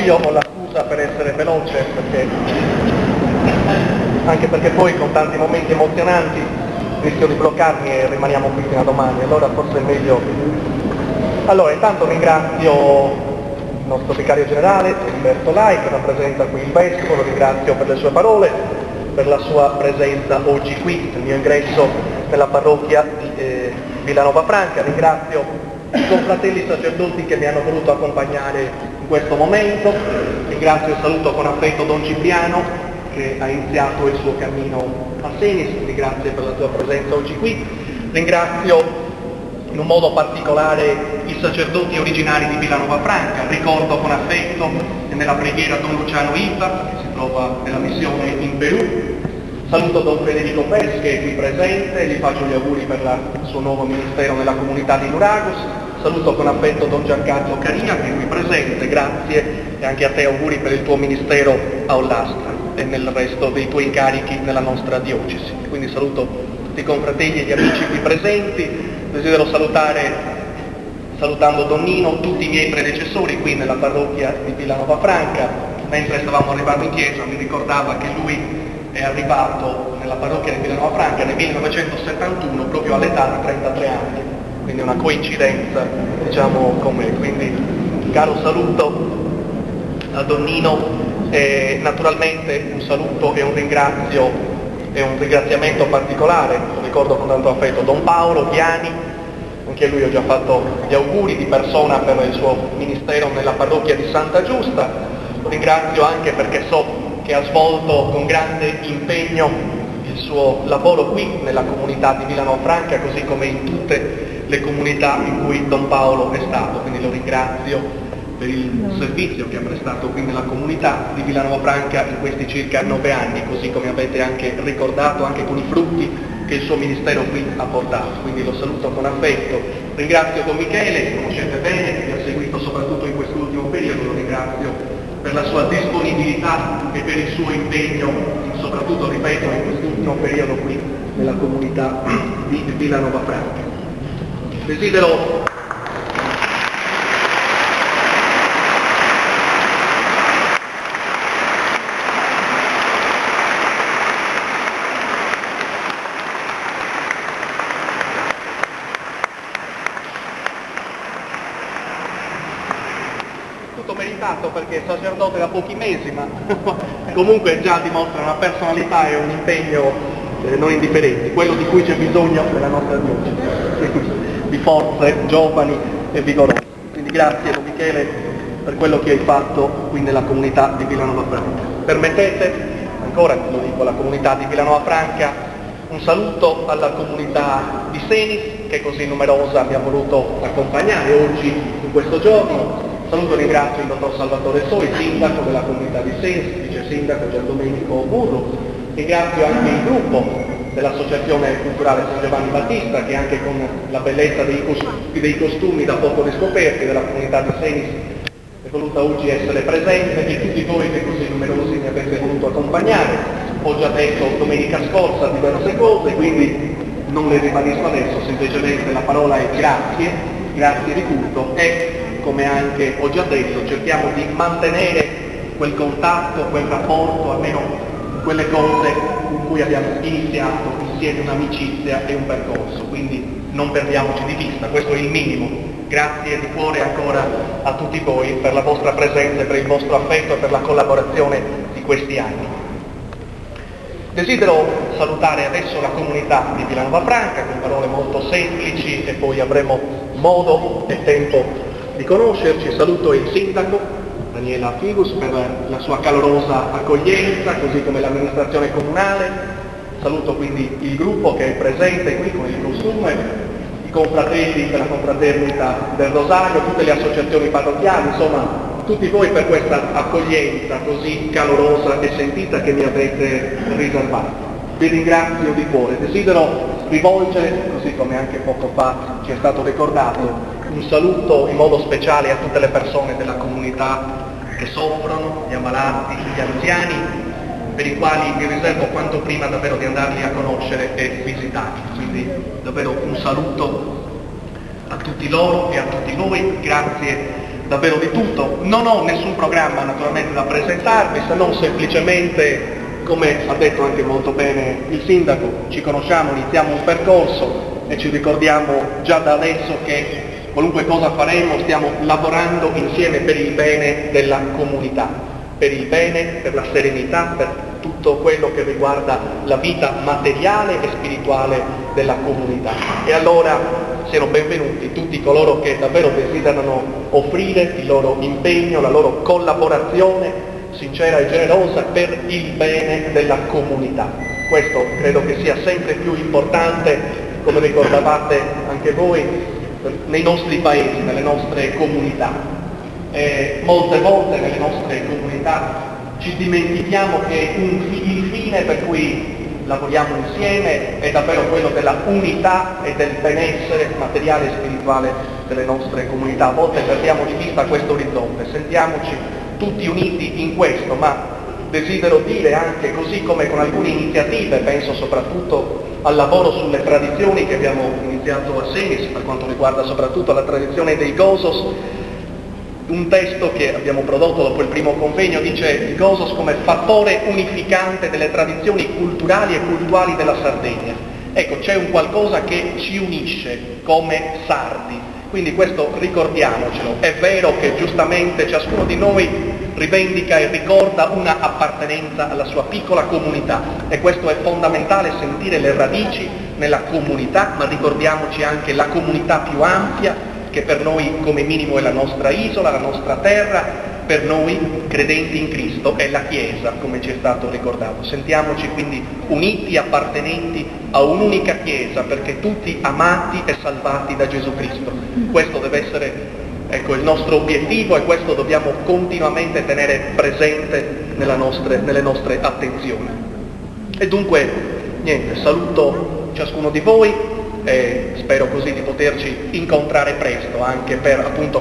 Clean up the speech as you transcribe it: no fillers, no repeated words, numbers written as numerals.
buio, ho la scusa per essere veloce, anche perché poi con tanti momenti emozionanti rischio di bloccarmi e rimaniamo qui fino a domani, allora forse è meglio. Allora, intanto ringrazio il nostro vicario generale, Umberto Lai, per la presenza qui in Vescovo, lo ringrazio per le sue parole, per la sua presenza oggi qui, nel mio ingresso nella parrocchia di Vilanova Franca, ringrazio i confratelli sacerdoti che mi hanno voluto accompagnare in questo momento, ringrazio e saluto con affetto Don Cipriano che ha iniziato il suo cammino a Senis, ringrazio per la tua presenza oggi qui, ringrazio in un modo particolare i sacerdoti originari di Vilanova Franca, ricordo con affetto e nella preghiera Don Luciano Ipa, che si trova nella missione in Perù, saluto Don Federico Pes che è qui presente, gli faccio gli auguri per il suo nuovo ministero nella comunità di Nuragos, saluto con affetto Don Giancarlo Caria che è qui presente, grazie e anche a te auguri per il tuo ministero a Ollastra e nel resto dei tuoi incarichi nella nostra diocesi. Quindi saluto tutti i confratelli e gli amici qui presenti. Desidero salutando Don Nino, tutti i miei predecessori qui nella parrocchia di Vilanova Franca. Mentre stavamo arrivando in chiesa mi ricordava che lui è arrivato nella parrocchia di Vilanova Franca nel 1971 proprio all'età di 33 anni, quindi una coincidenza diciamo con me. Quindi caro saluto a Don Nino e naturalmente un saluto e un ringraziamento particolare, lo ricordo con tanto affetto, Don Paolo Piani, anche a lui ho già fatto gli auguri di persona per il suo ministero nella parrocchia di Santa Giusta, lo ringrazio anche perché so che ha svolto con grande impegno il suo lavoro qui nella comunità di Vilanova Franca, così come in tutte le comunità in cui Don Paolo è stato, quindi lo ringrazio per il servizio che ha prestato qui nella comunità di Vilanova Franca in questi circa 9 anni, così come avete anche ricordato, anche con i frutti che il suo ministero qui ha portato, quindi lo saluto con affetto. Ringrazio Don Michele, che conoscete bene, che mi ha seguito soprattutto in quest'ultimo periodo, lo ringrazio per la sua disponibilità e per il suo impegno, soprattutto, ripeto, in quest'ultimo periodo qui nella comunità di Vilanova Franca. Desidero meritato perché è sacerdote da pochi mesi, ma comunque già dimostra una personalità e un impegno non indifferenti, quello di cui c'è bisogno nella nostra diocesi, di forze giovani e vigorose. Quindi grazie Don Michele per quello che hai fatto qui nella comunità di Vilanova Franca. Permettete, ancora lo dico alla comunità di Vilanova Franca, un saluto alla comunità di Senis che così numerosa mi ha voluto accompagnare oggi in questo giorno. Saluto e ringrazio il dottor Salvatore Soi, sindaco della comunità di Senis, vice sindaco Gian Domenico Burro, ringrazio anche il gruppo dell'Associazione Culturale San Giovanni Battista che anche con la bellezza dei costumi da poco riscoperti della comunità di Senis è voluta oggi essere presente e tutti voi che così numerosi mi avete voluto accompagnare. Ho già detto domenica scorsa diverse cose, quindi non le ribadisco adesso, semplicemente la parola è grazie di tutto e come anche ho già detto, cerchiamo di mantenere quel contatto, quel rapporto, almeno quelle cose con cui abbiamo iniziato insieme un'amicizia e un percorso, quindi non perdiamoci di vista, questo è il minimo. Grazie di cuore ancora a tutti voi per la vostra presenza, per il vostro affetto e per la collaborazione di questi anni. Desidero salutare adesso la comunità di Vilanova Franca con parole molto semplici e poi avremo modo e tempo di conoscerci. Saluto il sindaco Daniela Figus per la sua calorosa accoglienza, così come l'amministrazione comunale. Saluto quindi il gruppo che è presente qui con il costume, i confratelli della confraternita del Rosario, tutte le associazioni parrocchiali, insomma tutti voi per questa accoglienza così calorosa e sentita che mi avete riservato. Vi ringrazio di cuore. Desidero rivolgere, così come anche poco fa ci è stato ricordato, un saluto in modo speciale a tutte le persone della comunità che soffrono, gli ammalati, gli anziani, per i quali mi riservo quanto prima davvero di andarli a conoscere e visitare. Quindi davvero un saluto a tutti loro e a tutti voi, grazie davvero di tutto. Non ho nessun programma naturalmente da presentarvi, se non semplicemente, come ha detto anche molto bene il sindaco, ci conosciamo, iniziamo un percorso e ci ricordiamo già da adesso che qualunque cosa faremo stiamo lavorando insieme per il bene della comunità, per il bene, per la serenità, per tutto quello che riguarda la vita materiale e spirituale della comunità. E allora siano benvenuti tutti coloro che davvero desiderano offrire il loro impegno, la loro collaborazione sincera e generosa per il bene della comunità. Questo credo che sia sempre più importante, come ricordavate anche voi, nei nostri paesi, nelle nostre comunità. Molte volte nelle nostre comunità ci dimentichiamo che il fine per cui lavoriamo insieme è davvero quello della unità e del benessere materiale e spirituale delle nostre comunità. A volte perdiamo di vista questo orizzonte, sentiamoci tutti uniti in questo, ma desidero dire anche, così come con alcune iniziative, penso soprattutto al lavoro sulle tradizioni che abbiamo iniziato a Senis, per quanto riguarda soprattutto la tradizione dei Gosos. Un testo che abbiamo prodotto dopo il primo convegno dice il Gosos come fattore unificante delle tradizioni culturali e cultuali della Sardegna. Ecco, c'è un qualcosa che ci unisce come sardi, quindi questo ricordiamocelo. È vero che giustamente ciascuno di noi rivendica e ricorda una appartenenza alla sua piccola comunità e questo è fondamentale, sentire le radici nella comunità, ma ricordiamoci anche la comunità più ampia che per noi come minimo è la nostra isola, la nostra terra, per noi credenti in Cristo è la Chiesa, come ci è stato ricordato. Sentiamoci quindi uniti, appartenenti a un'unica Chiesa, perché tutti amati e salvati da Gesù Cristo. Questo deve essere il nostro obiettivo e questo dobbiamo continuamente tenere presente nelle nostre attenzioni. E dunque, niente, saluto ciascuno di voi e spero così di poterci incontrare presto anche per appunto